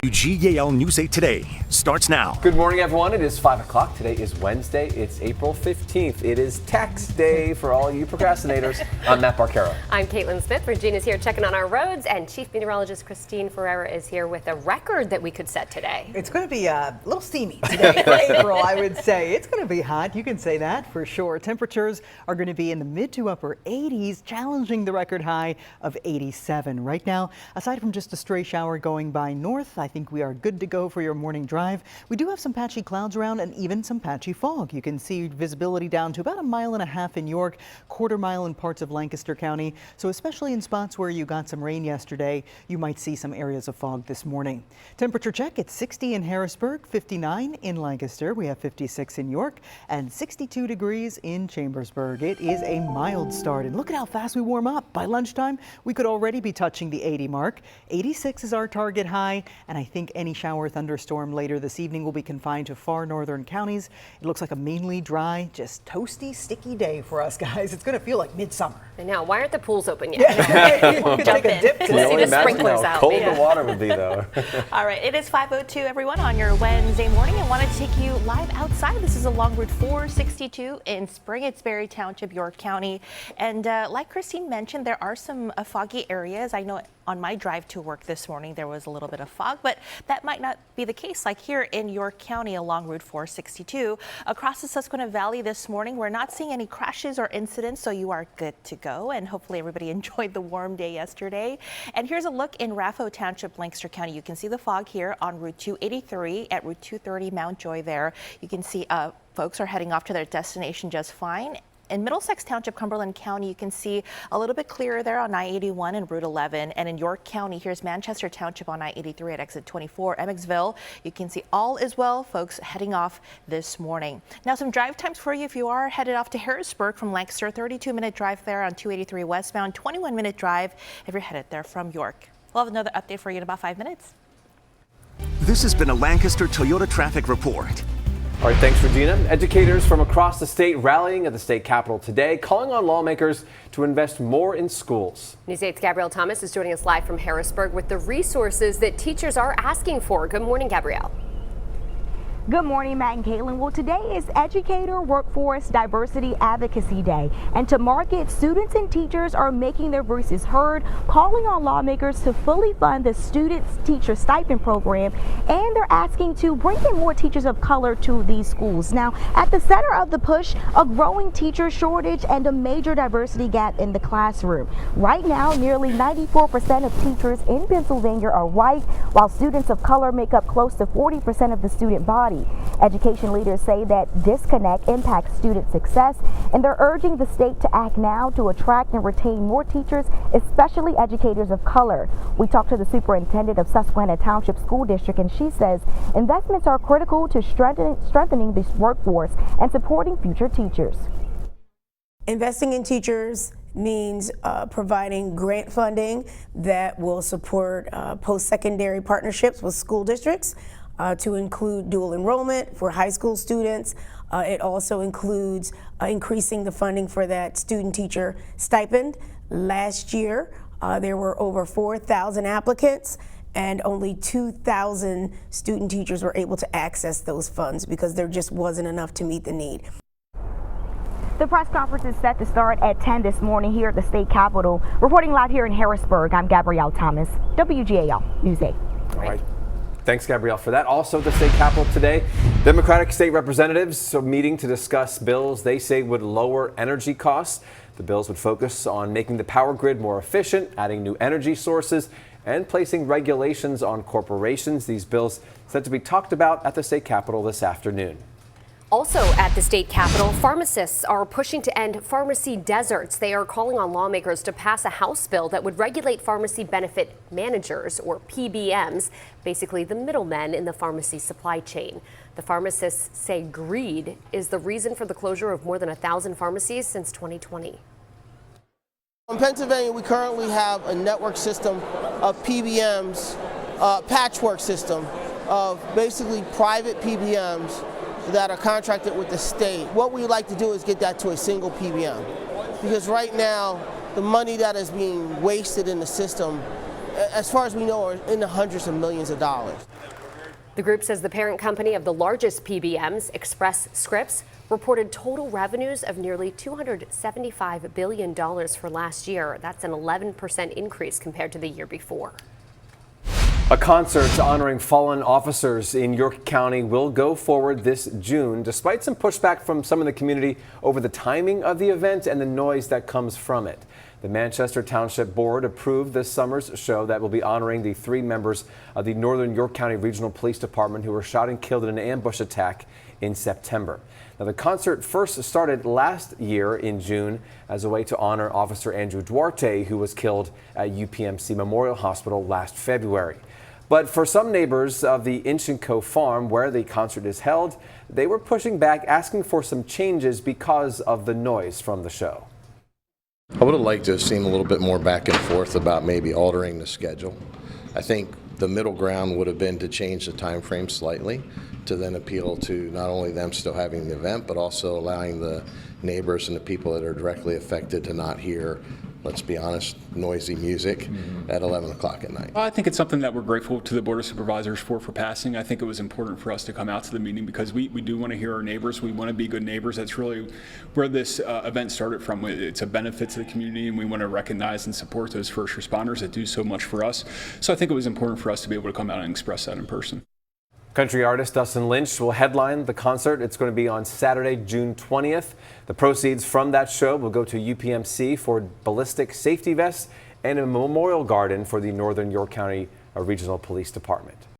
WGAL News 8 Today starts now. Good morning, everyone. It is 5 o'clock. Today is Wednesday. It's April 15th. It is tax day for all you procrastinators. I'm Matt Barquero. I'm Caitlin Smith. Regina's here checking on our roads, and Chief Meteorologist Christine Ferreira is here with a record that we could set today. It's going to be a little steamy today for April, I would say. It's going to be hot. You can say that for sure. Temperatures are going to be in the mid to upper 80s, challenging the record high of 87 right now. Aside from just a stray shower going by north, I think we are good to go for your morning drive. We do have some patchy clouds around and even some patchy fog. You can see visibility down to about 1.5 miles in York, quarter-mile in parts of Lancaster County. So especially in spots where you got some rain yesterday, you might see some areas of fog this morning. Temperature check, it's 60 in Harrisburg, 59 in Lancaster. We have 56 in York and 62 degrees in Chambersburg. It is a mild start, and look at how fast we warm up. By lunchtime, we could already be touching the 80 mark. 86 is our target high, and I think any shower thunderstorm later this evening will be confined to far northern counties. It looks like a mainly dry, just toasty, sticky day for us guys. It's going to feel like midsummer. I know. Why aren't the pools open yet? We'll jump in. dip See the sprinklers out. Cold the water would be, though. All right, it is 5:02, everyone, on your Wednesday morning. I want to take you live outside. This is along Route 462 in Spring-It's-Berry Township, York County. And like Christine mentioned, there are some foggy areas. I know on my drive to work this morning, there was a little bit of fog, but that might not be the case like here in York County along Route 462. Across the Susquehanna Valley this morning, we're not seeing any crashes or incidents, so you are good to go. And hopefully everybody enjoyed the warm day yesterday. And here's a look in Raffo Township, Lancaster County. You can see the fog here on Route 283 at Route 230 Mount Joy there. You can see folks are heading off to their destination just fine. In Middlesex Township, Cumberland County, you can see a little bit clearer there on I-81 and Route 11. And in York County, here's Manchester Township on I-83 at exit 24. Emmetsville, you can see all is well, folks heading off this morning. Now, some drive times for you if you are headed off to Harrisburg from Lancaster. 32-minute drive there on 283 westbound, 21-minute drive if you're headed there from York. We'll have another update for you in about 5 minutes. This has been a Lancaster Toyota traffic report. All right, thanks, Regina. Educators from across the state rallying at the state capitol today, calling on lawmakers to invest more in schools. News 8's Gabrielle Thomas is joining us live from Harrisburg with the resources that teachers are asking for. Good morning, Gabrielle. Good morning, Matt and Caitlin. Well, today is Educator Workforce Diversity Advocacy Day, and to mark it, students and teachers are making their voices heard, calling on lawmakers to fully fund the Students Teacher Stipend Program, and they're asking to bring in more teachers of color to these schools. Now, at the center of the push, a growing teacher shortage and a major diversity gap in the classroom. Right now, nearly 94% of teachers in Pennsylvania are white, while students of color make up close to 40% of the student body. Education leaders say that disconnect impacts student success, and they're urging the state to act now to attract and retain more teachers, especially educators of color. We talked to the superintendent of Susquehanna Township School District, and she says investments are critical to strengthening this workforce and supporting future teachers. Investing in teachers means providing grant funding that will support post-secondary partnerships with school districts to include dual enrollment for high school students. It also includes increasing the funding for that student teacher stipend. Last year, there were over 4,000 applicants, and only 2,000 student teachers were able to access those funds because there just wasn't enough to meet the need. The press conference is set to start at 10 this morning here at the state capitol. Reporting live here in Harrisburg, I'm Gabrielle Thomas, WGAL News 8. All right. Thanks, Gabrielle, for that. Also, the state capitol today, Democratic state representatives are meeting to discuss bills they say would lower energy costs. The bills would focus on making the power grid more efficient, adding new energy sources, and placing regulations on corporations. These bills set to be talked about at the state capitol this afternoon. Also at the state capitol, pharmacists are pushing to end pharmacy deserts. They are calling on lawmakers to pass a House bill that would regulate pharmacy benefit managers, or PBMs, basically the middlemen in the pharmacy supply chain. The pharmacists say greed is the reason for the closure of more than 1,000 pharmacies since 2020. In Pennsylvania, we currently have a network system of PBMs, patchwork system of basically private PBMs that are contracted with the state. What we would like to do is get that to a single PBM, because right now the money that is being wasted in the system as far as we know, are in the hundreds of millions of dollars. The group says the parent company of the largest PBMs, Express Scripts, reported total revenues of nearly $275 billion for last year. That's an 11% increase compared to the year before. A concert honoring fallen officers in York County will go forward this June, despite some pushback from some in the community over the timing of the event and the noise that comes from it. The Manchester Township Board approved this summer's show that will be honoring the 3 members of the Northern York County Regional Police Department who were shot and killed in an ambush attack in September. Now, the concert first started last year in June as a way to honor Officer Andrew Duarte, who was killed at UPMC Memorial Hospital last February. But for some neighbors of the Inchinco farm where the concert is held, they were pushing back, asking for some changes because of the noise from the show. I would have liked to have seen a little bit more back and forth about maybe altering the schedule. I think the middle ground would have been to change the time frame slightly to then appeal to not only them still having the event, but also allowing the neighbors and the people that are directly affected to not hear, let's be honest, noisy music at 11 o'clock at night. I think it's something that we're grateful to the Board of Supervisors for passing. I think it was important for us to come out to the meeting because we do want to hear our neighbors. We want to be good neighbors. That's really where this event started from. It's a benefit to the community, and we want to recognize and support those first responders that do so much for us. So I think it was important for us to be able to come out and express that in person. Country artist Dustin Lynch will headline the concert. It's going to be on Saturday, June 20th. The proceeds from that show will go to UPMC for ballistic safety vests and a memorial garden for the Northern York County Regional Police Department.